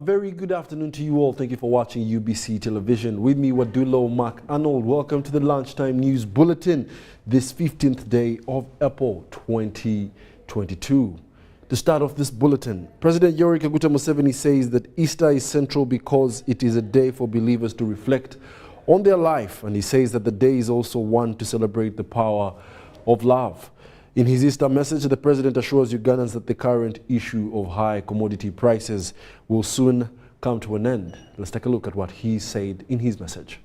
Very good afternoon to you all. Thank you for watching UBC television. With me, Wadulo Mark Arnold. Welcome to the Lunchtime News Bulletin, this 15th day of April 2022. To start off this bulletin, President Yoweri Kaguta Museveni says that Easter is central because it is a day for believers to reflect on their life, and he says that the day is also one to celebrate the power of love. In his Easter message, the president assures Ugandans that the current issue of high commodity prices will soon come to an end. Let's take a look at what he said in his message.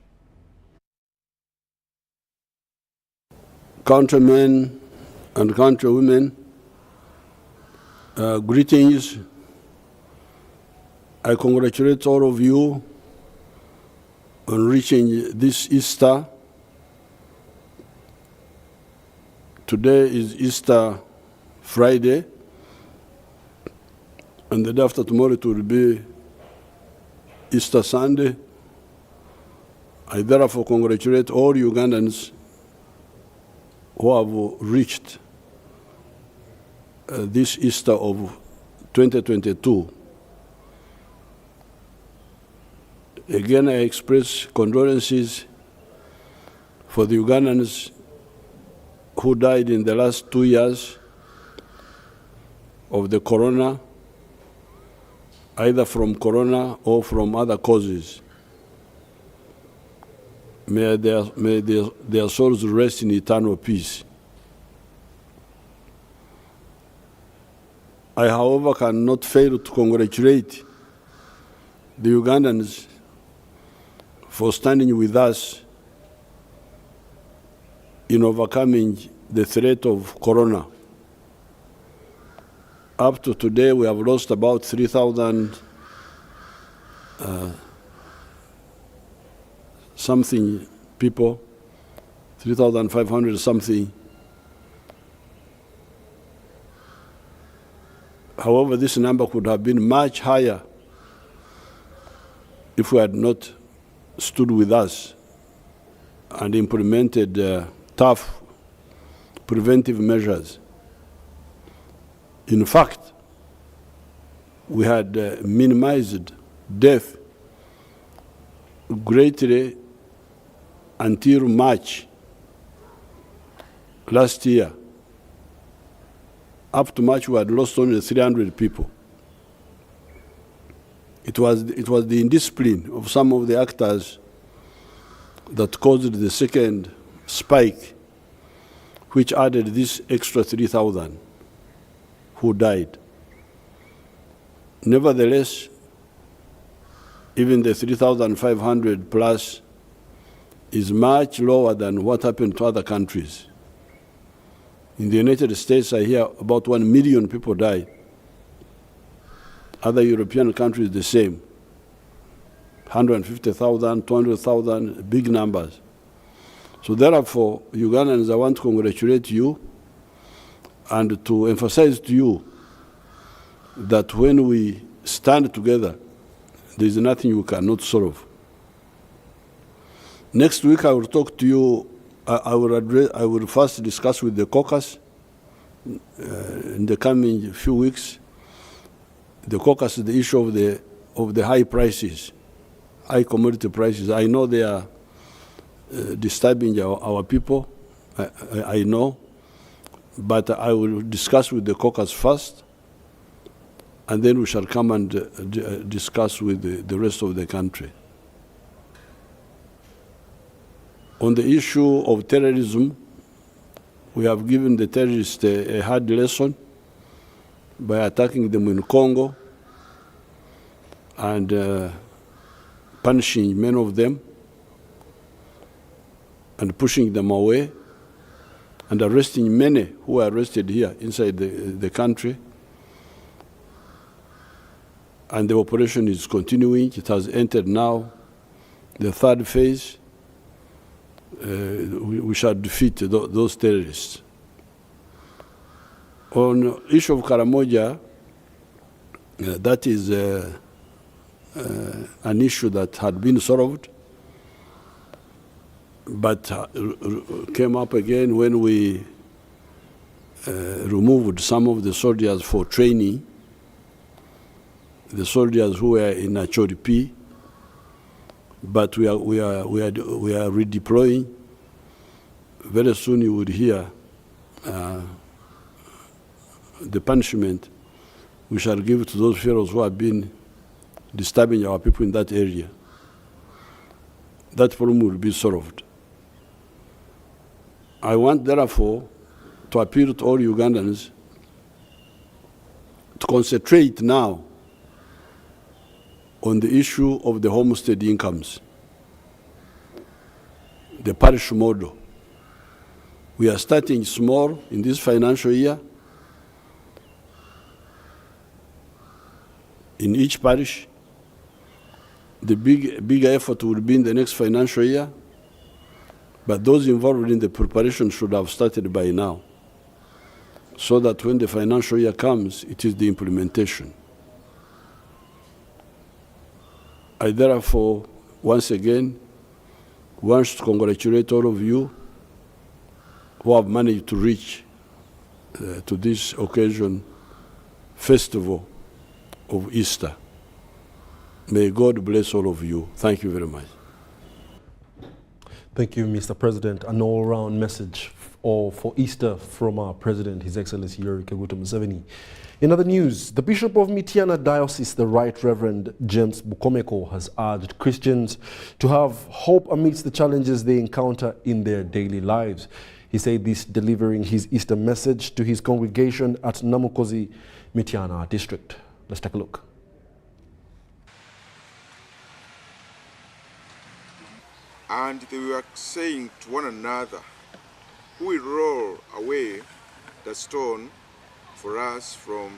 Countrymen and countrywomen, greetings. I congratulate all of you on reaching this Easter. Today is Easter Friday, and the day after tomorrow it will be Easter Sunday. I therefore congratulate all Ugandans who have reached this Easter of 2022. Again, I express condolences for the Ugandans who died in the last 2 years of the corona, either from corona or from other causes. May their souls rest in eternal peace. I, however, cannot fail to congratulate the Ugandans for standing with us in overcoming the threat of corona. Up to today, we have lost about 3,000 something people, 3,500 something. However, this number could have been much higher if we had not stood with us and implemented tough preventive measures. In fact, we had minimized death greatly until March last year. Up to March, we had lost only 300 people. It was the indiscipline of some of the actors that caused the second spike, which added this extra 3,000 who died. Nevertheless, even the 3,500 plus is much lower than what happened to other countries. In the United States, I hear about 1 million people died. Other European countries, the same. 150,000, 200,000, big numbers. So therefore, Ugandans, I want to congratulate you and to emphasize to you that when we stand together, there is nothing we cannot solve. Next week, I will talk to you. I will first discuss with the caucus in the coming few weeks. The caucus is the issue of the high prices, high commodity prices. I know they are disturbing our people, I know, but I will discuss with the caucus first, and then we shall come and discuss with the rest of the country. On the issue of terrorism, we have given the terrorists a hard lesson by attacking them in Congo and punishing many of them and pushing them away and arresting many who were arrested here inside the country. And the operation is continuing. It has entered now the third phase. We shall defeat those terrorists. On the issue of Karamoja, that is an issue that had been solved, but came up again when we removed some of the soldiers for training the soldiers who were in Acholi P, but we are redeploying. Very soon you would hear the punishment we shall give to those pharaohs who have been disturbing our people in that area. That problem will be solved. I want, therefore, to appeal to all Ugandans to concentrate now on the issue of the homestead incomes, the parish model. We are starting small in this financial year. In each parish, the bigger effort will be in the next financial year, but those involved in the preparation should have started by now, so that when the financial year comes, it is the implementation. I therefore, once again, want to congratulate all of you who have managed to reach to this occasion, festival of Easter. May God bless all of you. Thank you very much. Thank you, Mr. President. An all-round message for Easter from our President, His Excellency Yoweri Kaguta Museveni. In other news, the Bishop of Mityana Diocese, the Right Reverend James Bukomeko, has urged Christians to have hope amidst the challenges they encounter in their daily lives. He said this delivering his Easter message to his congregation at Namukozi, Mityana District. Let's take a look. And they were saying to one another, who will roll away the stone for us from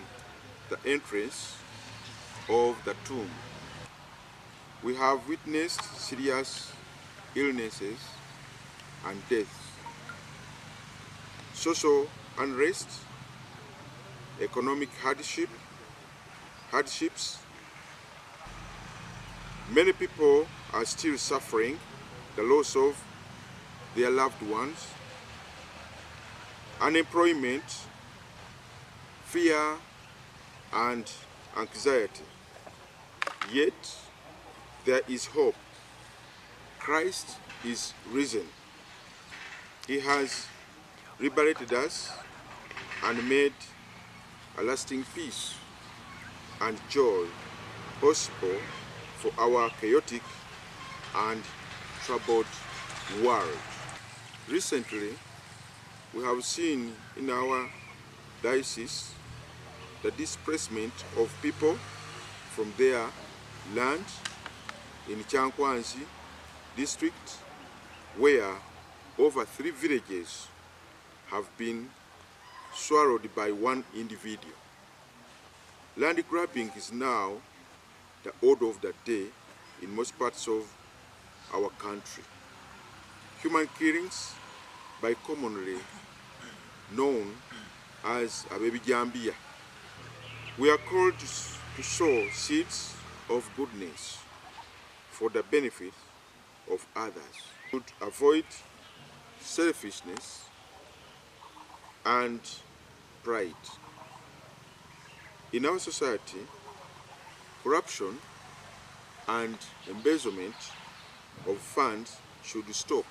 the entrance of the tomb? We have witnessed serious illnesses and deaths, social unrest, economic hardships. Many people are still suffering the loss of their loved ones, unemployment, fear, and anxiety. Yet, there is hope. Christ is risen. He has liberated us and made a lasting peace and joy possible for our chaotic and troubled world. Recently, we have seen in our diocese the displacement of people from their land in Kyankwanzi district, where over 3 villages have been swallowed by one individual. Land grabbing is now the order of the day in most parts of our country. Human killings, by commonly known as Abebijambia. We are called to sow seeds of goodness for the benefit of others. We should avoid selfishness and pride. In our society, corruption and embezzlement of funds should stop.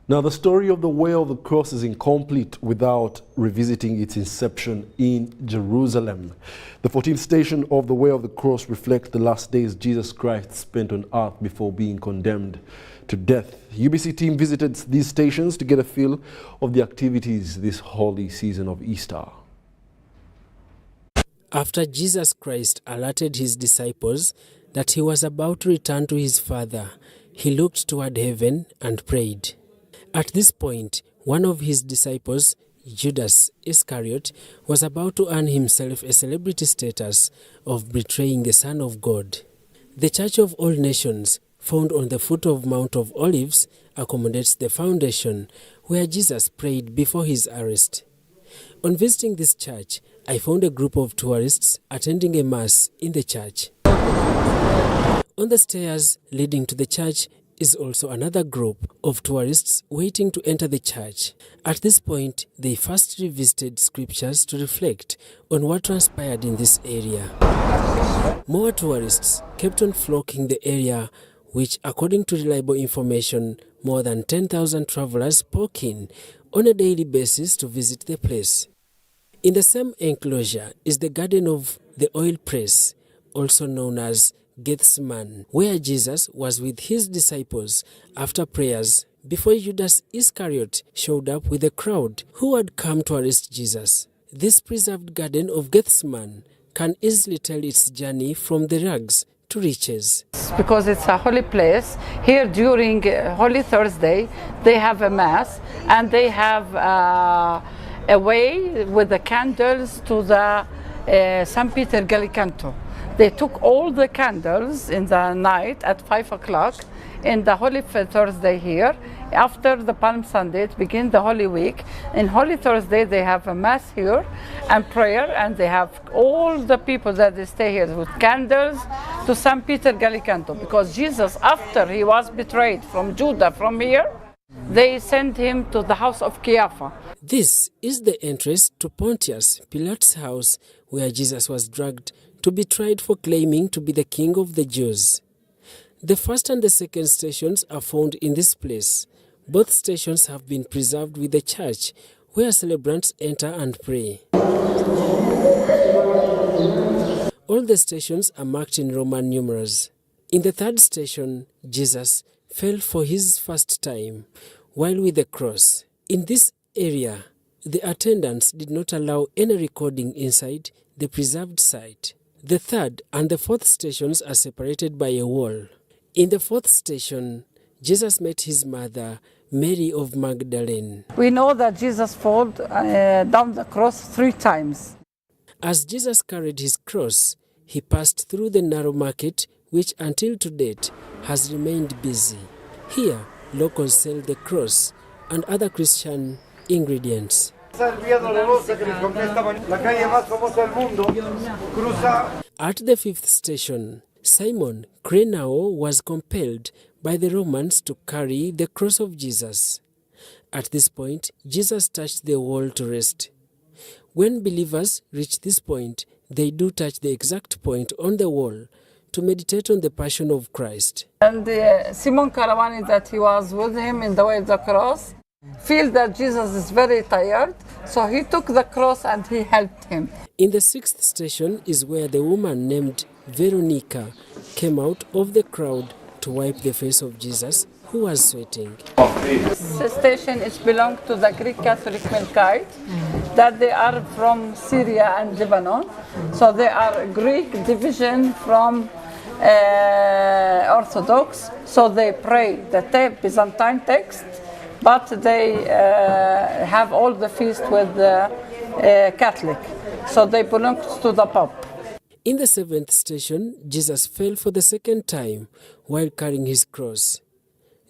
Now, the story of the Way of the Cross is incomplete without revisiting its inception in Jerusalem. The 14th station of the Way of the Cross reflects the last days Jesus Christ spent on earth before being condemned to death. UBC team visited these stations to get a feel of the activities this holy season of Easter. After Jesus Christ alerted his disciples that he was about to return to his Father, he looked toward heaven and prayed. At this point, one of his disciples, Judas Iscariot, was about to earn himself a celebrity status of betraying the Son of God. The Church of All Nations, found on the foot of Mount of Olives, accommodates the foundation where Jesus prayed before his arrest. On visiting this church, I found a group of tourists attending a mass in the church. On the stairs leading to the church is also another group of tourists waiting to enter the church. At this point, they first revisited scriptures to reflect on what transpired in this area. More tourists kept on flocking the area, which, according to reliable information, more than 10,000 travelers poke in on a daily basis to visit the place. In the same enclosure is the Garden of the Oil Press, also known as Gethsemane, where Jesus was with his disciples after prayers before Judas Iscariot showed up with a crowd who had come to arrest Jesus. This preserved Garden of Gethsemane can easily tell its journey from the rags to riches. Because it's a holy place. Here during Holy Thursday, they have a mass and they have a way with the candles to the St. Peter Gallicanto. They took all the candles in the night at 5 o'clock in the Holy Thursday here. After the Palm Sunday, it begins the Holy Week. In Holy Thursday, they have a mass here and prayer, and they have all the people that they stay here with candles to St. Peter Gallicanto. Because Jesus, after he was betrayed from Judah, from here, they sent him to the house of Caiaphas. This is the entrance to Pontius Pilate's house, where Jesus was dragged to be tried for claiming to be the king of the Jews. The first and the second stations are found in this place. Both stations have been preserved with the church, where celebrants enter and pray. All the stations are marked in Roman numerals. In the third station, Jesus fell for his first time while with the cross. In this area, the attendants did not allow any recording inside the preserved site. The third and the fourth stations are separated by a wall. In the fourth station, Jesus met his mother, Mary of Magdalene. We know that Jesus fell down the cross 3 times. As Jesus carried his cross, he passed through the narrow market, which until to date has remained busy. Here, locals sell the cross and other Christian ingredients. At the fifth station, Simon Crenao was compelled by the Romans to carry the cross of Jesus. At this point, Jesus touched the wall to rest. When believers reach this point, they do touch the exact point on the wall to meditate on the passion of Christ. And Simon Caravani, that he was with him in the way of the cross, feel that Jesus is very tired, so he took the cross and he helped him. In the sixth station is where the woman named Veronica came out of the crowd to wipe the face of Jesus, who was sweating. This station belongs to the Greek Catholic Melkite, that they are from Syria and Lebanon. So they are Greek division from Orthodox. So they pray the Byzantine text, but they have all the feast with the Catholic. So they belong to the Pope. In the seventh station, Jesus fell for the second time while carrying his cross.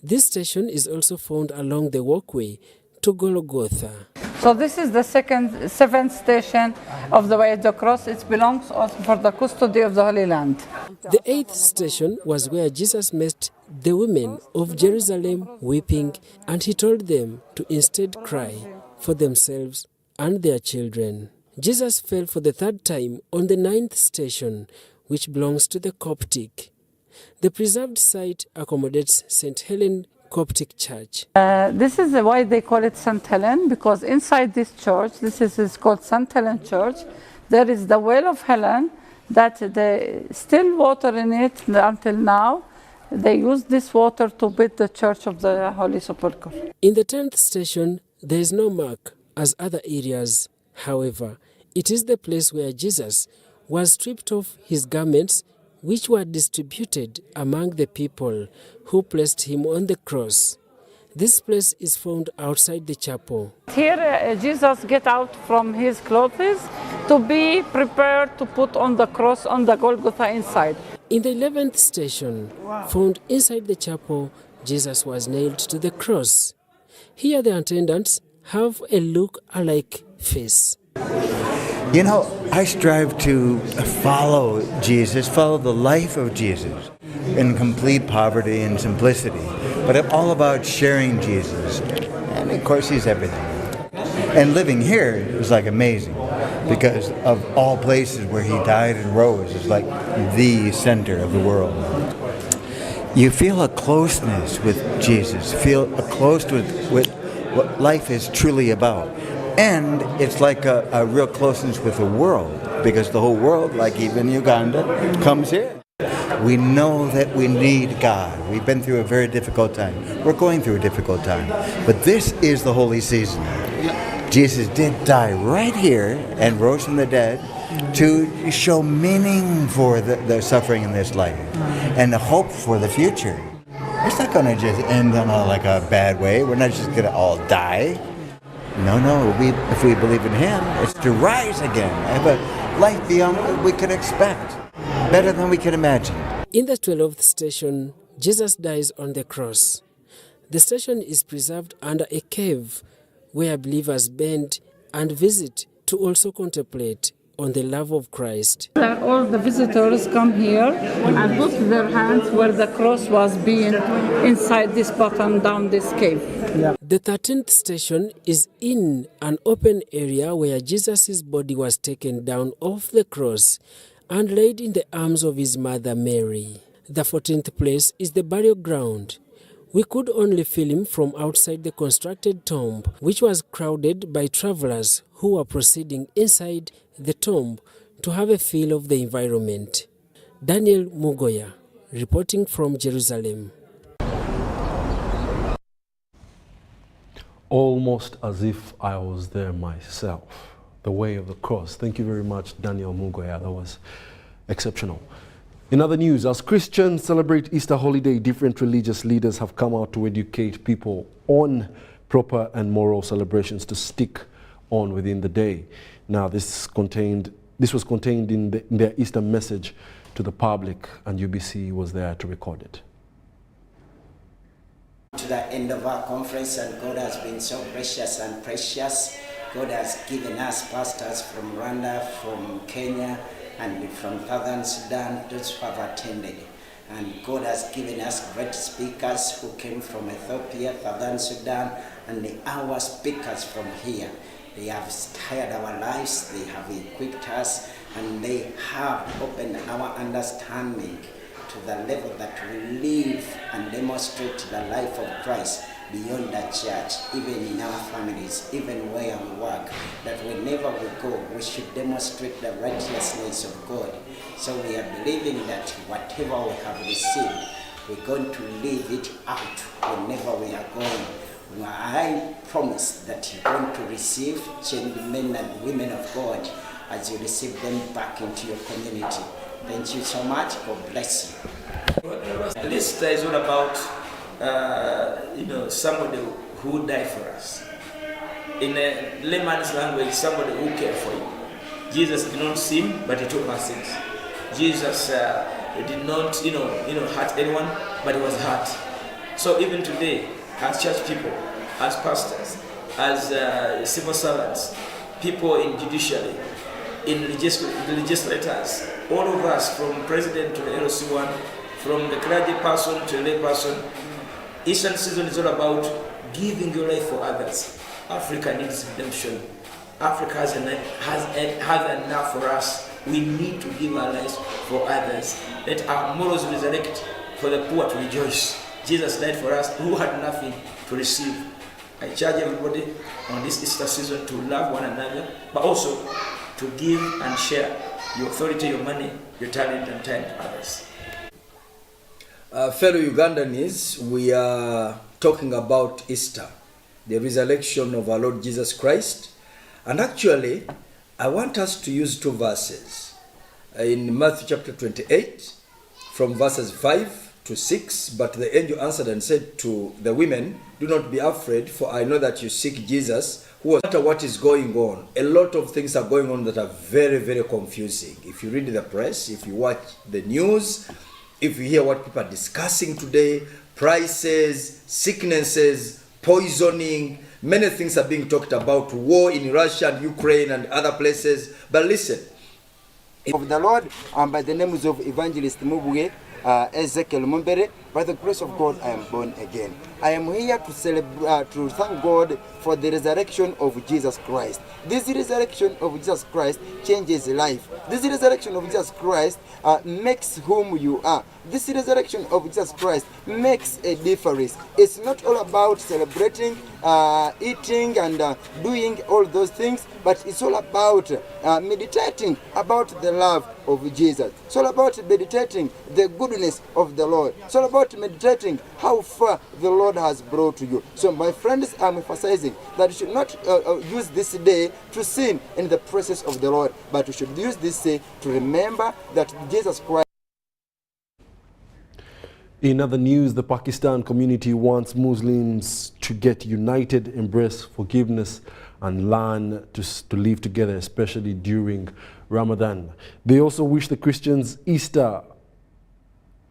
This station is also found along the walkway to Golgotha. So this is the seventh station of the way of the cross. It belongs also for the custody of the Holy Land. The eighth station was where Jesus met the women of Jerusalem weeping, and he told them to instead cry for themselves and their children. Jesus fell for the third time on the ninth station, which belongs to the Coptic. The preserved site accommodates St. Helen Coptic Church. This is why they call it St. Helen, because inside this church, this is called St. Helen Church, there is the well of Helen, that the still water in it until now. They use this water to build the Church of the Holy Sepulchre. In the 10th station, there is no mark as other areas. However, it is the place where Jesus was stripped of his garments, which were distributed among the people who placed him on the cross. This place is found outside the chapel. Here, Jesus get out from his clothes to be prepared to put on the cross on the Golgotha inside. In the 11th station, found inside the chapel, Jesus was nailed to the cross. Here the attendants have a look-alike face. You know, I strive to follow Jesus, follow the life of Jesus in complete poverty and simplicity. but I'm all about sharing Jesus. And of course, he's everything. And living here is like amazing because of all places where he died and rose. It's like the center of the world. You feel a closeness with Jesus, feel a closeness with what life is truly about. And it's like a real closeness with the world because the whole world, like even Uganda, comes here. We know that we need God. We've been through a very difficult time. We're going through a difficult time. But this is the holy season. Jesus did die right here and rose from the dead to show meaning for the suffering in this life and the hope for the future. It's not going to just end on a bad way. We're not just going to all die. No. If we believe in him, it's to rise again. Have a life beyond what we could expect. Better than we can imagine. In the 12th station, Jesus dies on the cross. The station is preserved under a cave where believers bend and visit to also contemplate on the love of Christ. All the visitors come here and put their hands where the cross was being inside this bottom down this cave. The 13th station is in an open area where Jesus' body was taken down off the cross and laid in the arms of his mother Mary. The 14th place is the burial ground. We could only film from outside the constructed tomb, which was crowded by travelers who were proceeding inside the tomb to have a feel of the environment. Daniel Mugoya, reporting from Jerusalem. Almost as if I was there myself. The way of the cross. Thank you very much, Daniel Mugoya. That was exceptional. In other news, as Christians celebrate Easter holiday, different religious leaders have come out to educate people on proper and moral celebrations to stick on within the day. Now, this was contained in their Easter message to the public, and UBC was there to record it. To the end of our conference, and God has been so gracious and precious. God has given us pastors from Rwanda, from Kenya, and from Southern Sudan, those who have attended. And God has given us great speakers who came from Ethiopia, Southern Sudan, and our speakers from here. They have inspired our lives, they have equipped us, and they have opened our understanding to the level that we live and demonstrate the life of Christ beyond the church, even in our families, even where we work, that whenever we go, we should demonstrate the righteousness of God. So we are believing that whatever we have received, we're going to live it out whenever we are going. I promise that you're going to receive changed men and women of God as you receive them back into your community. Thank you so much. God bless you. This is all about somebody who died for us. In a layman's language, somebody who cared for you. Jesus did not sin, but he took our sins. Jesus did not, hurt anyone, but he was hurt. So even today, as church people, as pastors, as civil servants, people in judiciary, in legislators, all of us, from president to the LC1, from the clergy person to the lay person, Eastern season is all about giving your life for others. Africa needs redemption. Africa has enough for us. We need to give our lives for others. Let our morals resurrect, for the poor to rejoice. Jesus died for us who had nothing to receive. I charge everybody on this Easter season to love one another, but also to give and share your authority, your money, your talent, and time to others. Fellow Ugandans, we are talking about Easter, the resurrection of our Lord Jesus Christ. And actually, I want us to use two verses. In Matthew chapter 28, from verses 5 to 6, but the angel answered and said to the women, "Do not be afraid, for I know that you seek Jesus, who was." No matter what is going on, a lot of things are going on that are very, very confusing. If you read the press, if you watch the news, if you hear what people are discussing today, prices, sicknesses, poisoning, many things are being talked about, war in Russia and Ukraine and other places. But listen. Of the Lord, and by the names of Evangelist Mubuge, Ezekiel Mumbere, by the grace of God, I am born again. I am here to celebrate, to thank God for the resurrection of Jesus Christ. This resurrection of Jesus Christ changes life. This resurrection of Jesus Christ makes whom you are. This resurrection of Jesus Christ makes a difference. It's not all about celebrating, eating, and doing all those things, but it's all about meditating about the love of Jesus. It's all about meditating the goodness of the Lord. It's all about meditating how far the Lord has brought you. So my friends, I'm emphasizing that you should not use this day to sin in the presence of the Lord, but you should use this day to remember that Jesus Christ. In other news, the Pakistan community wants Muslims to get united, embrace forgiveness, and learn to live together, especially during Ramadan. They also wish the Christians Easter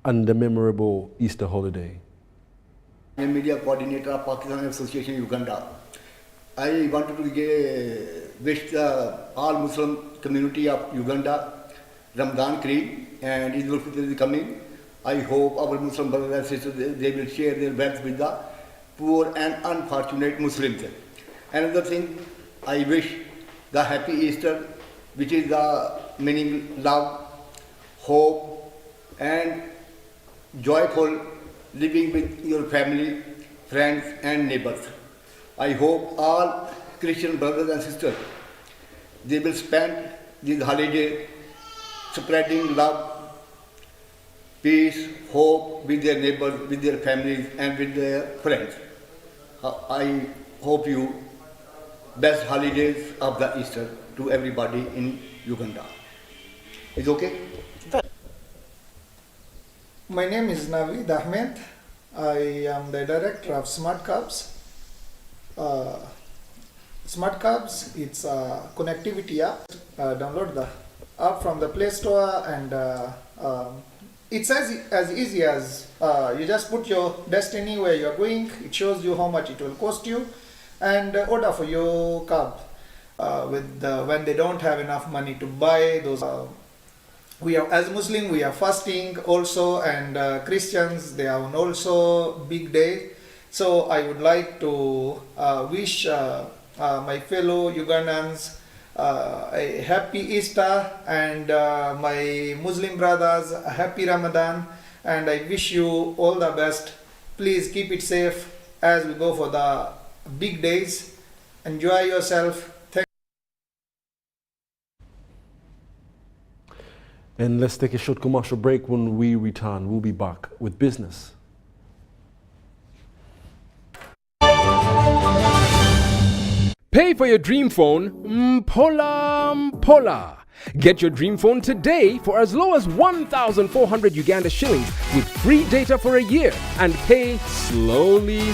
and a memorable Easter holiday. I am media coordinator of Pakistan Association Uganda. I wanted to wish all Muslim community of Uganda Ramadan Kareem, and Eid al-Fitr is coming. I hope our Muslim brothers and sisters, they will share their wealth with the poor and unfortunate Muslims. Another thing, I wish the happy Easter, which is the meaning love, hope, and joyful living with your family, friends, and neighbors. I hope all Christian brothers and sisters, they will spend this holiday spreading love, peace, hope with their neighbors, with their families, and with their friends. I hope you best holidays of the Easter to everybody in Uganda. Is okay? My name is Naveed Ahmed. I am the director of Smart Cabs. Smart Cabs, it's a connectivity app. Download the app from the Play Store, and it's as easy as you just put your destiny where you're going. It shows you how much it will cost you, and order for your cab. When they don't have enough money to buy those, we are, as Muslim, we are fasting also, and Christians, they are on also big day. So I would like to wish my fellow Ugandans a happy Easter, and my Muslim brothers a happy Ramadan, and I wish you all the best. Please keep it safe as we go for the big days. Enjoy yourself. And let's take a short commercial break. When we return, we'll be back with business. Pay for your dream phone, Mpola. Get your dream phone today for as low as 1,400 Uganda shillings with free data for a year and pay slowly.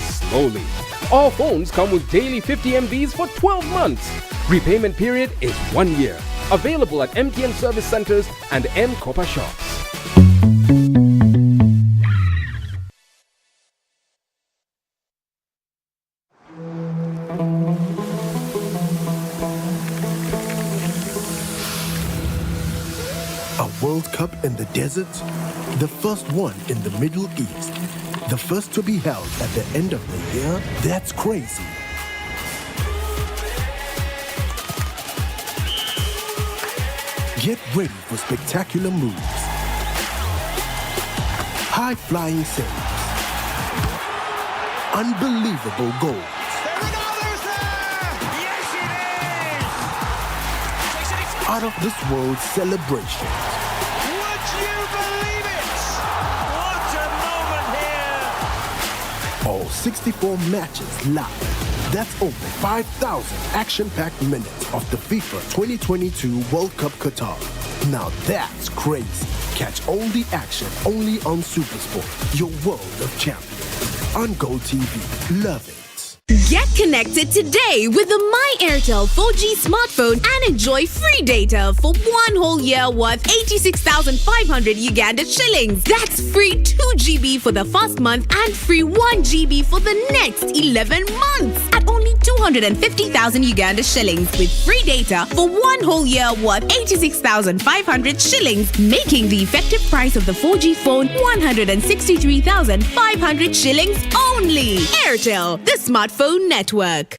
All phones come with daily 50 MBs for 12 months. Repayment period is 1 year. Available at MTN service centers and M-Kopa shops. A World Cup in the desert? The first one in the Middle East. The first to be held at the end of the year? That's crazy. Get ready for spectacular moves, high-flying saves, unbelievable goals, out-of-this-world celebrations. Would you believe it? What a moment here! All 64 matches live. That's over 5,000 action-packed minutes of the FIFA 2022 World Cup Qatar. Now that's crazy. Catch all the action only on SuperSport, your world of champions. On Gold TV. Love it. Get connected today with the My Airtel 4G smartphone and enjoy free data for 1 whole year worth 86,500 Uganda shillings. That's free 2 GB for the first month and free 1 GB for the next 11 months at only 200 450,000 Uganda shillings with free data for 1 whole year worth 86,500 shillings, making the effective price of the 4G phone 163,500 shillings only. Airtel, the smartphone network.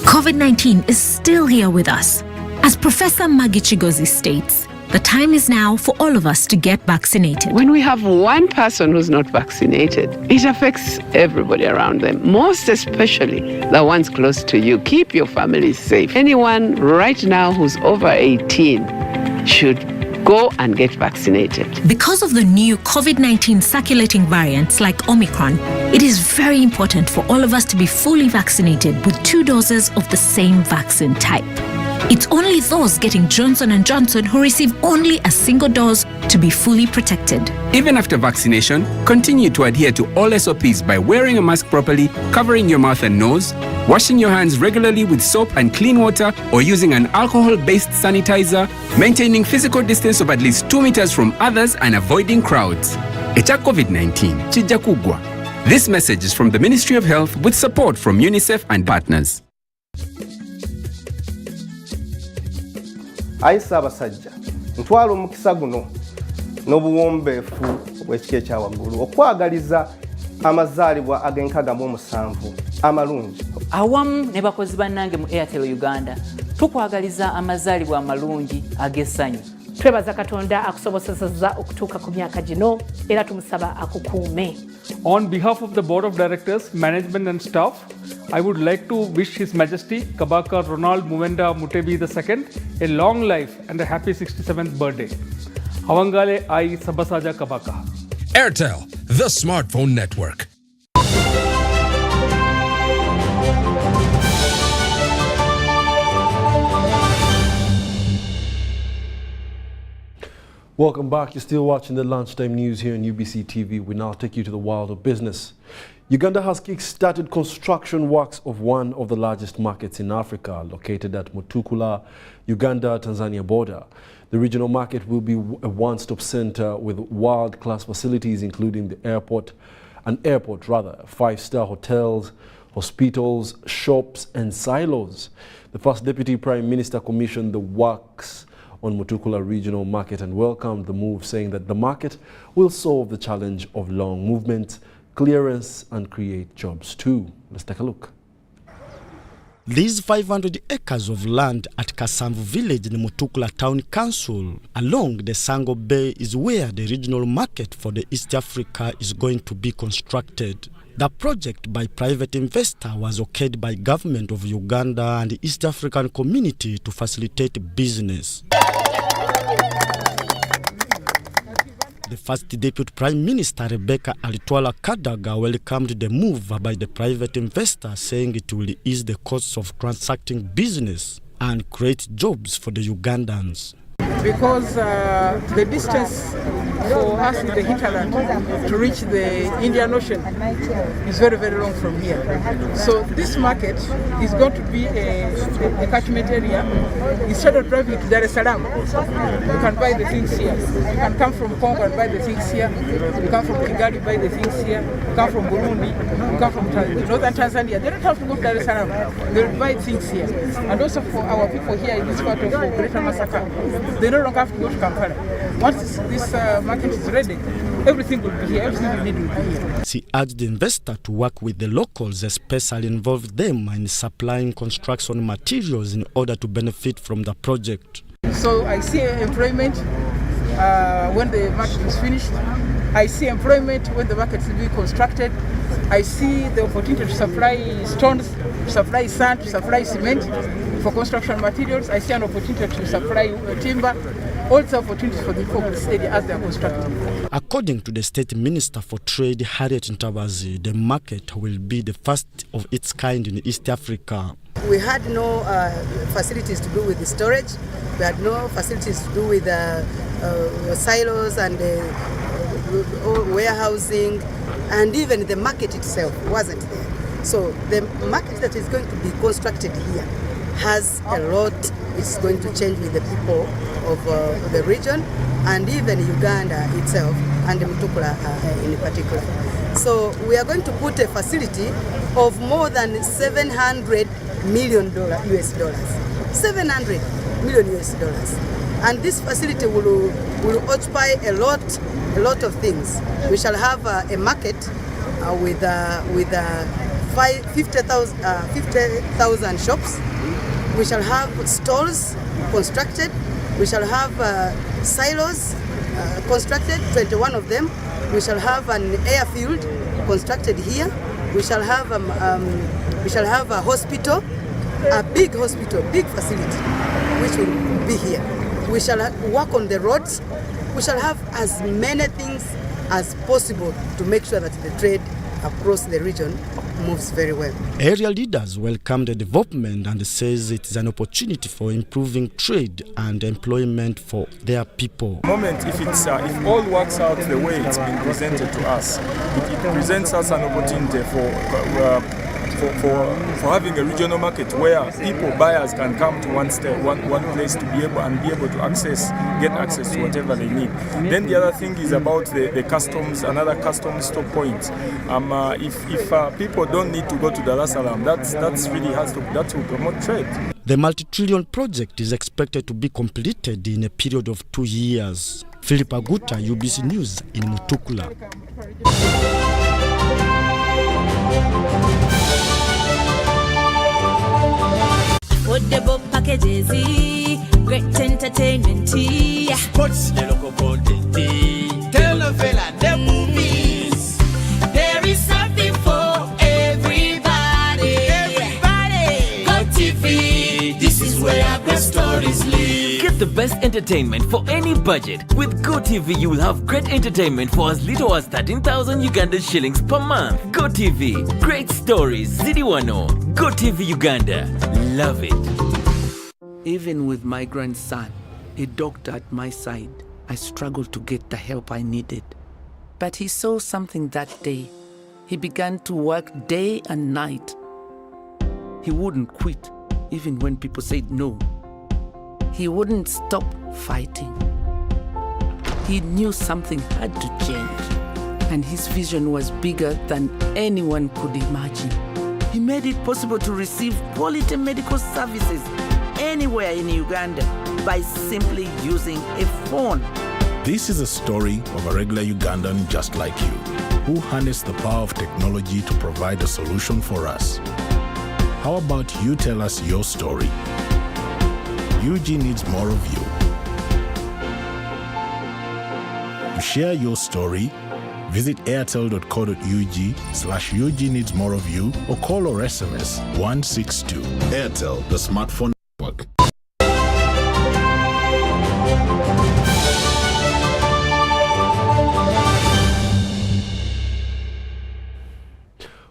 COVID-19 is still here with us. As Professor Maggie Chigozi states, the time is now for all of us to get vaccinated. When we have one person who's not vaccinated, it affects everybody around them, most especially the ones close to you. Keep your family safe. Anyone right now who's over 18 should go and get vaccinated. Because of the new COVID-19 circulating variants like Omicron, it is very important for all of us to be fully vaccinated with 2 doses of the same vaccine type. It's only those getting Johnson & Johnson who receive only a single dose to be fully protected. Even after vaccination, continue to adhere to all SOPs by wearing a mask properly, covering your mouth and nose, washing your hands regularly with soap and clean water or using an alcohol-based sanitizer, maintaining physical distance of at least 2 meters from others and avoiding crowds. Echa COVID-19, chija kugwa. This message is from the Ministry of Health with support from UNICEF and partners. Aisa abasajja ntwala omukisa guno n'obuwombeefu bw'ekika ekyawaggulu okwagaliza amazaalibwa ag'enkaaga mu 7 amalungi. Awamu ne bakozi bannange mu Airtel Uganda tukwagaliza amazaalibwa amalungi ag'essanyu. Twebaza Katonda akusobozesezza okutuuka ku myaka gino era tumusaba akukuume. On behalf of the Board of Directors, Management and Staff, I would like to wish His Majesty Kabaka Ronald Muvenda Mutebi II a long life and a happy 67th birthday. Avangale I Sabasaja Kabaka. Airtel, the smartphone network. Welcome back. You're still watching the Lunchtime News here on UBC TV. We now take you to the world of business. Uganda has kick-started construction works of one of the largest markets in Africa, located at Mutukula, Uganda-Tanzania border. The regional market will be a one-stop center with world-class facilities, including the airport, 5-star hotels, hospitals, shops, and silos. The first Deputy Prime Minister commissioned the works on Mutukula Regional Market and welcomed the move, saying that the market will solve the challenge of long movement, clearance, and create jobs too. Let's take a look. These 500 acres of land at Kasamvu village in Mutukula Town Council along the Sango Bay is where the regional market for the East Africa is going to be constructed. The project by private investor was okayed by government of Uganda and the East African community to facilitate business. The first Deputy Prime Minister Rebecca Alitwala Kadaga welcomed the move by the private investor, saying it will ease the costs of transacting business and create jobs for the Ugandans. Because the distance for us in the hinterland to reach the Indian Ocean is very, very long from here. So this market is going to be a catchment area. Instead of driving to Dar es Salaam, you can buy the things here. You can come from Congo and buy the things here. You come from Kigali, buy the things here. You come from Burundi, you come from northern Tanzania. They don't have to go to Dar es Salaam. They will buy things here. And also for our people here in this part of Greater Masaka, they no longer have to go to Kampala. Once this market is ready, everything will be here, everything we need will be here. She urged the investor to work with the locals, especially involve them in supplying construction materials in order to benefit from the project. So I see employment when the market is finished. I see employment when the market will be constructed. I see the opportunity to supply stones, to supply sand, to supply cement for construction materials. I see an opportunity to supply timber. Also opportunities for the people of this area as they are constructing. According to the State Minister for Trade, Harriet Ntabazi, the market will be the first of its kind in East Africa. We had no facilities to do with the storage. We had no facilities to do with silos and warehousing, and even the market itself wasn't there. So the market that is going to be constructed here has a lot, is going to change with the people of the region and even Uganda itself and Mutukula in particular. So we are going to put a facility of more than $700 million US dollars. 700 million US dollars. And this facility will occupy a lot of things. We shall have a market with 50,000 shops. We shall have stalls constructed. We shall have silos constructed, 21 of them. We shall have an airfield constructed here. We shall have a hospital, a big hospital, big facility, which will be here. We shall work on the roads. We shall have as many things as possible to make sure that the trade across the region moves very well. Area leaders welcome the development and says it is an opportunity for improving trade and employment for their people. Moment, if all works out the way it's been presented to us, it presents us an opportunity for having a regional market where buyers can come to one place to be able to get access to whatever they need. Then the other thing is about the customs, another customs stop point. If people don't need to go to Dar es Salaam, that will promote trade. The multi-trillion project is expected to be completed in a period of 2 years. Philip Aguta, UBC News in Mutukula. Affordable packages, great entertainment, sports, the local content, telenovela, the movies. There is something for everybody. Go TV, this is where great stories live. Get the best entertainment for any budget. With GoTV, you will have great entertainment for as little as 13,000 Uganda shillings per month. GoTV, great stories, Zidiwano. GoTV Uganda, love it. Even with my grandson, a doctor at my side, I struggled to get the help I needed. But he saw something that day. He began to work day and night. He wouldn't quit, even when people said no. He wouldn't stop fighting. He knew something had to change, and his vision was bigger than anyone could imagine. He made it possible to receive quality medical services anywhere in Uganda by simply using a phone. This is a story of a regular Ugandan just like you, who harnessed the power of technology to provide a solution for us. How about you tell us your story? UG needs more of you. To share your story, visit airtel.co.ug/UG needs more of you or call or SMS 162. Airtel, the smartphone network.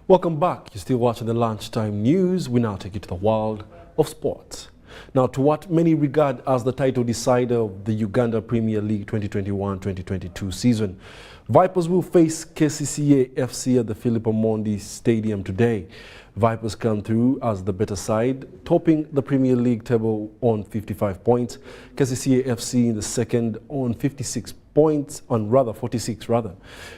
Welcome back. You're still watching the Lunchtime News. We now take you to the world of sports. Now, to what many regard as the title decider of the Uganda Premier League 2021-2022 season, Vipers will face KCCA FC at the Philip Omondi Stadium today. Vipers come through as the better side, topping the Premier League table on 55 points. KCCA FC in the second on 46 points, on 46 rather.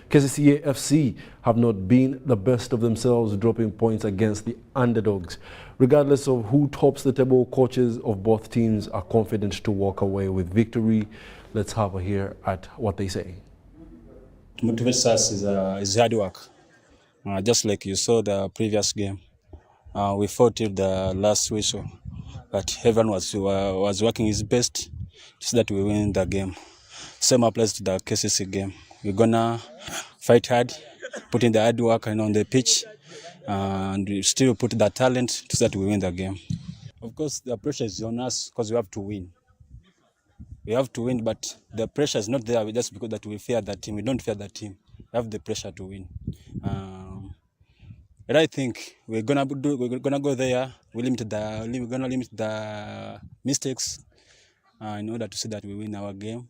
KCCA FC have not been the best of themselves, dropping points against the underdogs. Regardless of who tops the table, coaches of both teams are confident to walk away with victory. Let's have a hear at what they say. To motivate us is hard work. Just like you saw the previous game, we fought till the last whistle, but everyone was working his best so that we win the game. Same applies to the KCC game. We're gonna fight hard, put in the hard work and on the pitch, and we still put the talent so that we win the game. Of course, the pressure is on us because we have to win. We have to win, but the pressure is not there just because that we fear that team. We don't fear that team. We have the pressure to win. But I think we're gonna go there. We're gonna limit the mistakes in order to see that we win our game.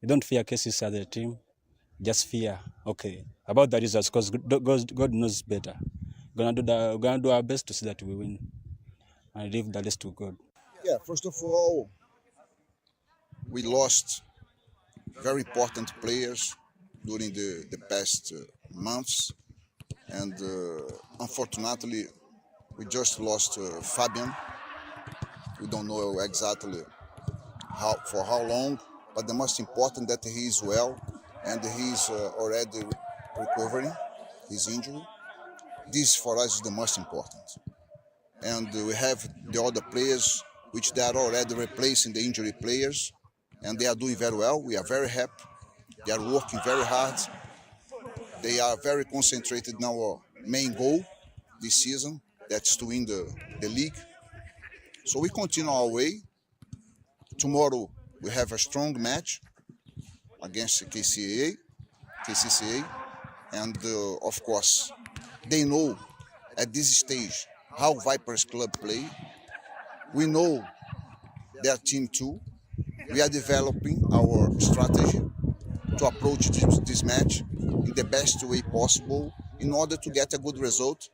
We don't fear cases as a team. Just fear, okay, about the results, because God knows better. We're gonna do our best to see that we win and leave the rest to God. Yeah, first of all, we lost very important players during the past months, and unfortunately, we just lost Fabian. We don't know exactly for how long, but the most important that he is well and he's already recovering his injury. This for us is the most important. And we have the other players which they are already replacing the injury players, and they are doing very well. We are very happy. They are working very hard. They are very concentrated in our main goal this season, that's to win the league. So we continue our way. Tomorrow we have a strong match against KCCA, and of course they know at this stage how Vipers Club play. We know their team too. We are developing our strategy to approach this match in the best way possible in order to get a good result.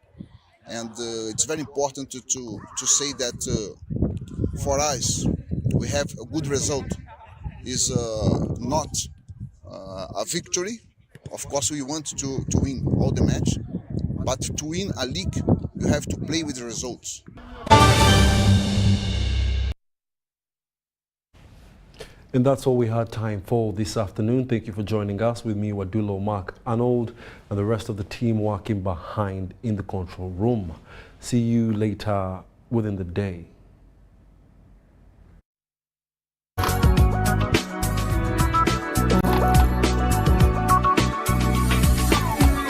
And it's very important to say that for us, we have a good result. Is not a victory. Of course, we want to win all the match, but to win a league, you have to play with the results. And that's all we had time for this afternoon. Thank you for joining us. With me, Wadulo, Mark, Arnold, and the rest of the team working behind in the control room. See you later within the day.